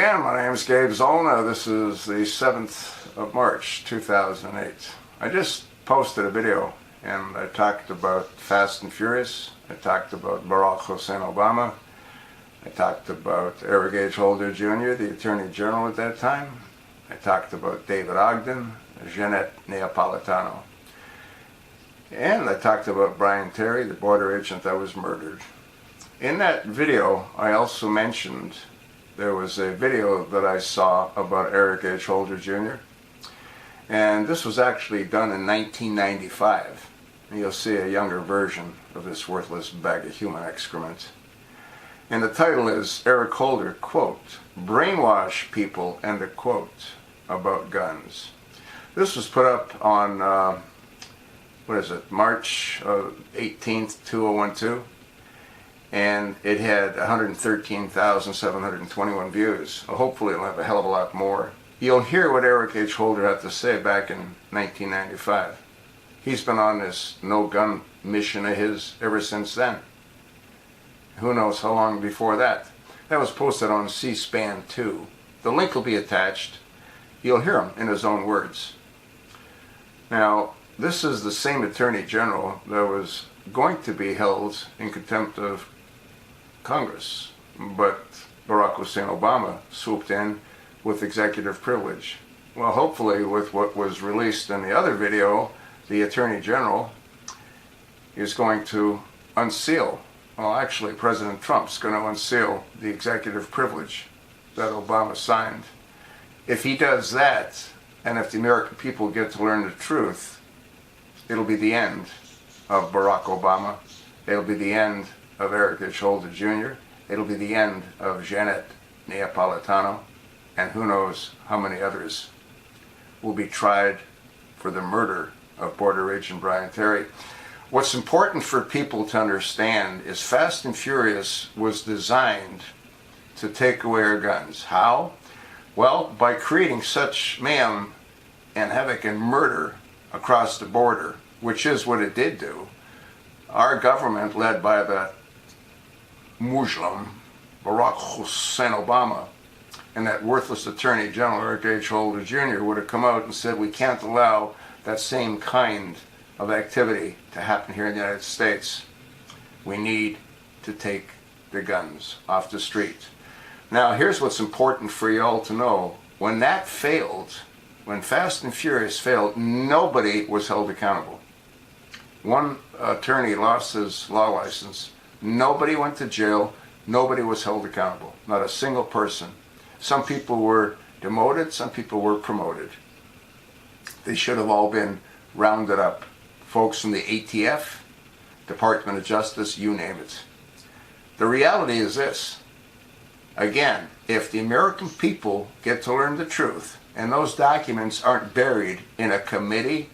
again, my name is Gabe Zolna. This is the 7th of March, 2008. I just posted a video and I talked about Fast and Furious. I talked about Barack Hussein Obama. I talked about Eric H. Holder Jr., the Attorney General at that time. I talked about David Ogden, Jeanette Neapolitano. And I talked about Brian Terry, the border agent that was murdered. In that video, I also mentioned there was a video that I saw about Eric H. Holder Jr. And this was actually done in 1995. And you'll see a younger version of this worthless bag of human excrement. And the title is Eric Holder, quote, brainwash people, end of quote, about guns. This was put up on, March 18th, 2012. And it had 113,721 views. Well, hopefully it'll have a hell of a lot more. You'll hear what Eric H. Holder had to say back in 1995. He's been on this no-gun mission of his ever since then. Who knows how long before that. That was posted on C-SPAN 2. The link will be attached. You'll hear him in his own words. Now, this is the same Attorney General that was going to be held in contempt of Congress, but Barack Hussein Obama swooped in with executive privilege. Well, hopefully with what was released in the other video, the Attorney General is going to unseal, well actually President Trump's going to unseal the executive privilege that Obama signed. If he does that, and if the American people get to learn the truth, it'll be the end of Barack Obama. It'll be the end of Eric H. Holder Jr. It'll be the end of Jeanette Neapolitano, and who knows how many others will be tried for the murder of border agent Brian Terry. What's important for people to understand is Fast and Furious was designed to take away our guns. How? Well, by creating such mayhem and havoc and murder across the border, which is what it did do. Our government, led by the Muslim Barack Hussein Obama, and that worthless Attorney General Eric H. Holder Jr. would have come out and said we can't allow that same kind of activity to happen here in the United States. We need to take the guns off the street. Now here's what's important for you all to know. When that failed, when Fast and Furious failed, nobody was held accountable. One attorney lost his law license. Nobody went to jail. Nobody was held accountable. Not a single person. Some people were demoted. Some people were promoted. They should have all been rounded up. Folks from the ATF, Department of Justice, you name it. The reality is this. Again, if the American people get to learn the truth, and those documents aren't buried in a committee,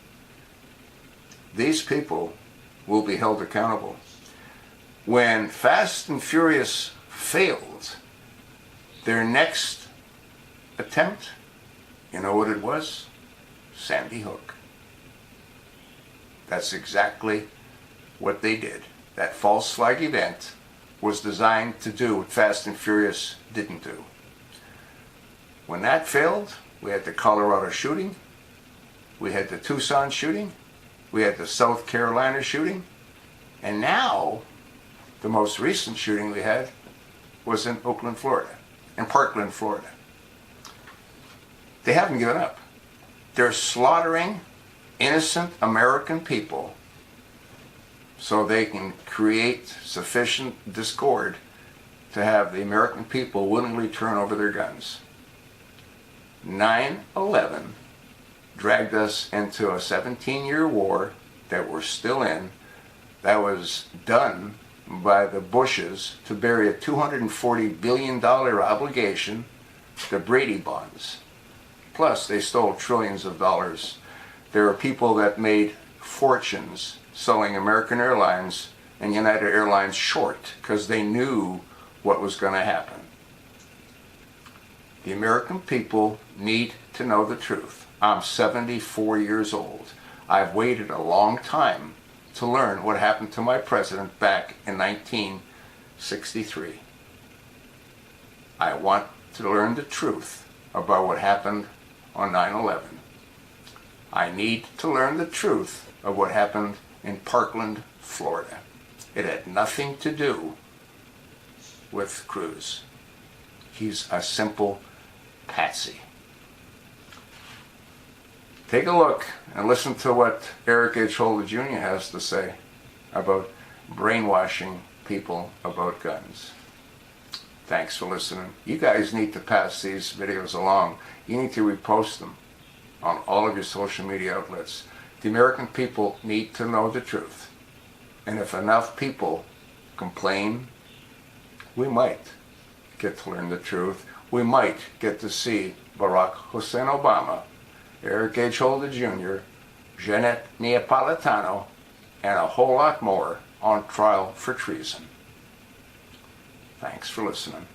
these people will be held accountable. When Fast and Furious failed, their next attempt, you know what it was? Sandy Hook. That's exactly what they did. That false flag event was designed to do what Fast and Furious didn't do. When that failed, we had the Colorado shooting, we had the Tucson shooting, we had the South Carolina shooting, and now the most recent shooting we had was in Oakland, Florida, in Parkland, Florida. They haven't given up. They're slaughtering innocent American people so they can create sufficient discord to have the American people willingly turn over their guns. 9/11 dragged us into a 17-year war that we're still in, that was done by the Bushes to bury a $240 billion obligation, the Brady bonds. Plus, they stole trillions of dollars. There are people that made fortunes selling American Airlines and United Airlines short because they knew what was going to happen. The American people need to know the truth. I'm 74 years old. I've waited a long time to learn what happened to my president back in 1963. I want to learn the truth about what happened on 9/11. I need to learn the truth of what happened in Parkland, Florida. It had nothing to do with Cruz. He's a simple patsy. Take a look and listen to what Eric H. Holder Jr. has to say about brainwashing people about guns. Thanks for listening. You guys need to pass these videos along. You need to repost them on all of your social media outlets. The American people need to know the truth. And if enough people complain, we might get to learn the truth. We might get to see Barack Hussein Obama, Eric H. Holder Jr., Jeanette Neapolitano, and a whole lot more on trial for treason. Thanks for listening.